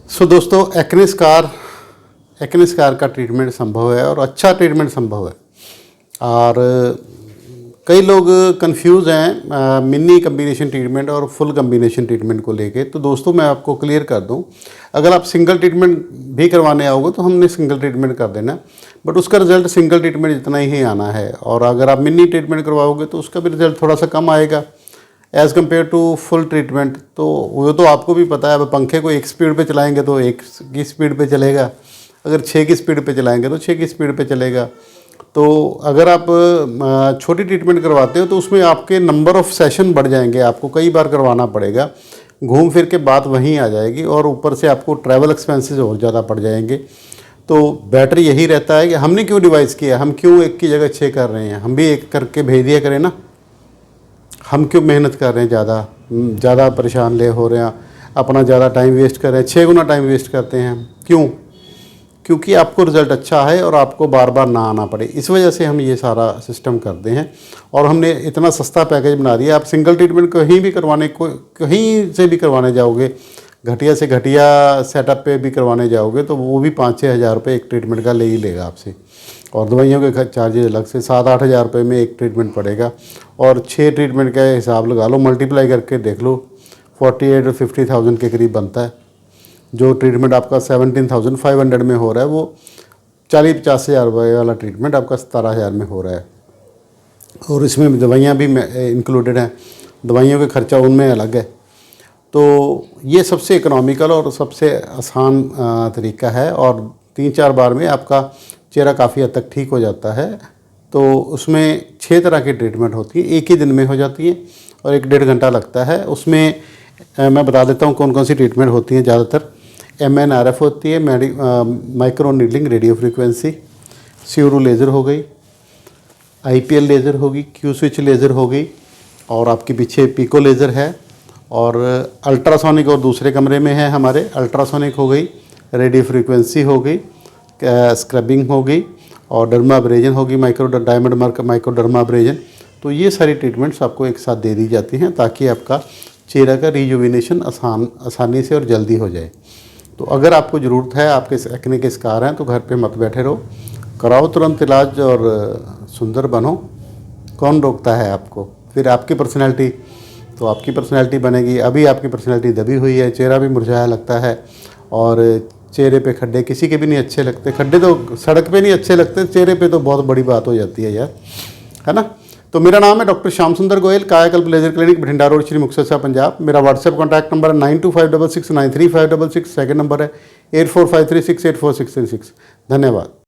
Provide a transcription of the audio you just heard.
दोस्तों acne scar का treatment संभव है और अच्छा ट्रीटमेंट संभव है। और कई लोग कंफ्यूज हैं मिनी कम्बिनेशन ट्रीटमेंट और फुल कम्बिनेशन ट्रीटमेंट को लेके। तो दोस्तों मैं आपको क्लियर कर दूं, अगर आप सिंगल ट्रीटमेंट भी करवाने आओगे तो हमने सिंगल ट्रीटमेंट कर देना, बट उसका रिजल्ट सिंगल ट्रीटमेंट जितना ही आना है। और अगर आप मिनी ट्रीटमेंट करवाओगे तो उसका भी रिजल्ट थोड़ा सा कम आएगा as compare to full treatment. तो वो तो आपको भी पता है, अब पंखे को 1 स्पीड पे चलाएंगे तो 1 की स्पीड पे चलेगा, अगर 6 की स्पीड पे चलाएंगे तो 6 की स्पीड पे चलेगा। तो अगर आप छोटी ट्रीटमेंट करवाते हो तो उसमें आपके नंबर ऑफ़ सेशन बढ़ जाएंगे, आपको कई बार करवाना पड़ेगा, घूम फिर के बात वहीं आ जाएगी और ऊपर से आपको ट्रैवल एक्सपेंसेस और ज़्यादा पड़ जाएंगे। तो बेटर यही रहता है कि हमने क्यों डिवाइस किया, हम क्यों एक की जगह 6 कर रहे हैं, हम भी एक करके भेज दिया करें ना। हम क्यों मेहनत कर रहे हैं, ज़्यादा परेशान ले हो रहे हैं, अपना ज़्यादा टाइम वेस्ट कर रहे हैं, 6 गुना टाइम वेस्ट करते हैं क्यों? क्योंकि आपको रिज़ल्ट अच्छा है और आपको बार बार ना आना पड़े, इस वजह से हम ये सारा सिस्टम करते हैं। और हमने इतना सस्ता पैकेज बना दिया, आप सिंगल ट्रीटमेंट कहीं भी करवाने को कहीं से भी करवाने जाओगे, घटिया से घटिया सेटअप पे भी करवाने जाओगे तो वो भी 5-6 हज़ार रुपये एक ट्रीटमेंट का ले ही लेगा आपसे। और दवाइयों के चार्जेज अलग से 7-8 हज़ार रुपये में एक ट्रीटमेंट पड़ेगा। और 6 ट्रीटमेंट का हिसाब लगा लो, मल्टीप्लाई करके देख लो, 48 और 50,000 के करीब बनता है। जो ट्रीटमेंट आपका 17,500 में हो रहा है वो 40-50 हज़ार रुपये वाला ट्रीटमेंट आपका 17 हज़ार में हो रहा है। और इसमें दवाइयाँ भी इंक्लूडेड हैं, दवाइयों का खर्चा उनमें अलग है। तो ये सबसे इकोनॉमिकल और सबसे आसान तरीका है और 3-4 बार में आपका चेहरा काफ़ी हद तक ठीक हो जाता है। तो उसमें 6 तरह की ट्रीटमेंट होती है, एक ही दिन में हो जाती है और 1-1.5 घंटा लगता है। उसमें मैं बता देता हूँ कौन कौन सी ट्रीटमेंट होती हैं। ज़्यादातर MNRF होती है, माइक्रो नीडलिंग रेडियो फ्रीक्वेंसी, स्यूरो लेज़र हो गई, IPL लेज़र होगी, Q स्विच लेज़र हो गई, और आपके पीछे पिको लेज़र है, और अल्ट्रासोनिक और दूसरे कमरे में है हमारे, अल्ट्रासोनिक हो गई, रेडियो फ्रीक्वेंसी हो गई, स्क्रबिंग हो गई, और डर्मा अब्रेजन होगी, माइक्रोडर्मा अब्रेजन। तो ये सारी ट्रीटमेंट्स आपको एक साथ दे दी जाती हैं ताकि आपका चेहरा का रिजुविनेशन आसानी से और जल्दी हो जाए। तो अगर आपको ज़रूरत है, आपके एक्ने के स्कार हैं, तो घर पे मत बैठे रहो, कराओ तुरंत इलाज और सुंदर बनो। कौन रोकता है आपको? फिर आपकी पर्सनैलिटी, तो आपकी पर्सनैलिटी बनेगी। अभी आपकी पर्सनैलिटी दबी हुई है, चेहरा भी मुरझाया लगता है और चेहरे पे खड्डे किसी के भी नहीं अच्छे लगते। खड्डे तो सड़क पे नहीं अच्छे लगते, चेहरे पे तो बहुत बड़ी बात हो जाती है यार, है ना। तो मेरा नाम है doctor Shyam Sundar Goyal, Kayakalp laser clinic, Bathinda road, Shri Muktsar, Punjab. मेरा व्हाट्सएप कॉन्टैक्ट नंबर है 9256693566। सेकंड नंबर है 8453684636। धन्यवाद।